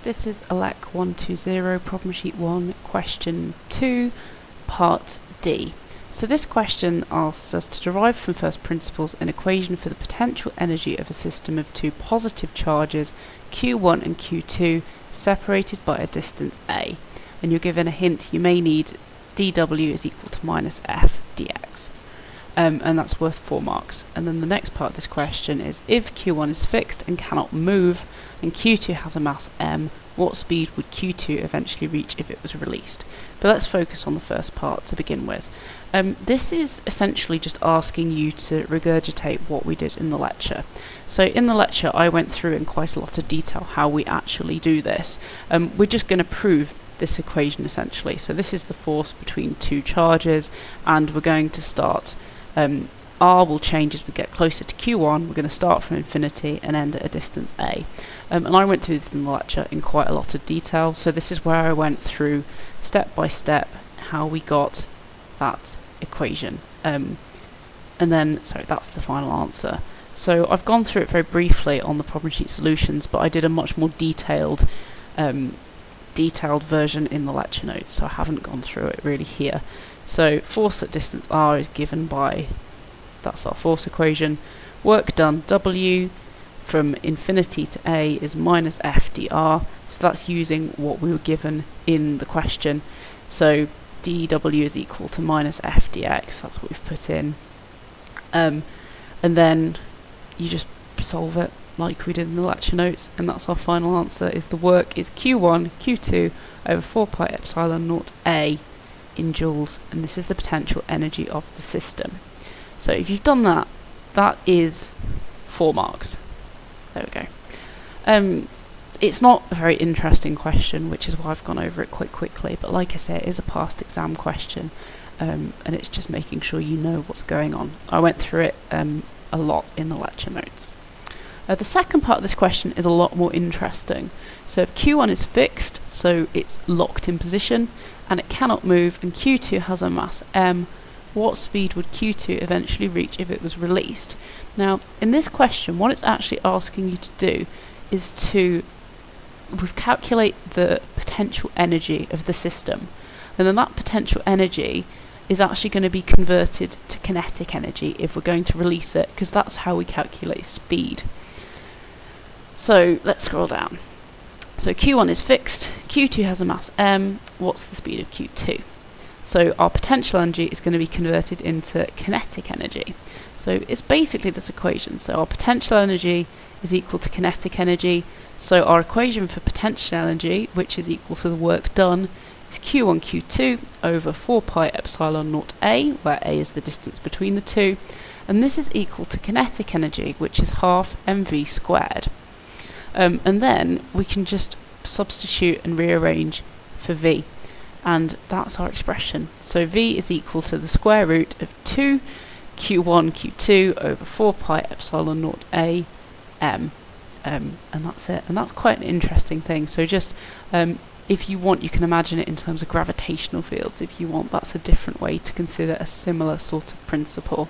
This is ELEC120, problem sheet 1, question 2, part D. So this question asks us to derive from first principles an equation for the potential energy of a system of two positive charges, Q1 and Q2, separated by a distance a. And you're given a hint, you may need dW is equal to minus f dx. And that's worth 4 marks. And then the next part of this question is, if Q1 is fixed and cannot move, and Q2 has a mass m, what speed would Q2 eventually reach if it was released? But let's focus on the first part to begin with. This is essentially just asking you to regurgitate what we did in the lecture. So in the lecture I went through in quite a lot of detail how we actually do this. We're just going to prove this equation essentially. So this is the force between two charges, and we're going to start R will change as we get closer to Q1. We're going to start from infinity and end at a distance a. And I went through this in the lecture in quite a lot of detail, so this is where I went through step by step how we got that equation. And then, sorry, that's the final answer. So I've gone through it very briefly on the problem sheet solutions, but I did a much more detailed version in the lecture notes, so I haven't gone through it really here. So force at distance r is given by, that's our force equation. Work done W from infinity to a is minus f dr, so that's using what we were given in the question. So dW is equal to minus f dx, that's what we've put in. And then you just solve it like we did in the lecture notes, and that's our final answer. Is the work is Q1 Q2 over 4 pi epsilon naught a in joules, and this is the potential energy of the system. So if you've done that, that is 4 marks. There we go. It's not a very interesting question, which is why I've gone over it quite quickly, but like I say, it is a past exam question, and it's just making sure you know what's going on. I went through it a lot in the lecture notes. The second part of this question is a lot more interesting. So if Q1 is fixed, so it's locked in position, and it cannot move, and Q2 has a mass m, what speed would Q2 eventually reach if it was released? Now, in this question, what it's actually asking you to do is to calculate the potential energy of the system, and then that potential energy is actually going to be converted to kinetic energy if we're going to release it, because that's how we calculate speed. So let's scroll down. So Q1 is fixed, Q2 has a mass m, what's the speed of Q2? So our potential energy is going to be converted into kinetic energy. So it's basically this equation. So our potential energy is equal to kinetic energy. So our equation for potential energy, which is equal to the work done, is Q1 Q2 over 4 pi epsilon naught a, where a is the distance between the two. And this is equal to kinetic energy, which is half mv squared. And then we can just substitute and rearrange for v, and that's our expression. So v is equal to the square root of 2 Q1 Q2 over 4 pi epsilon naught a m, and that's it. And that's quite an interesting thing. So just if you want, you can imagine it in terms of gravitational fields. If you want, that's a different way to consider a similar sort of principle.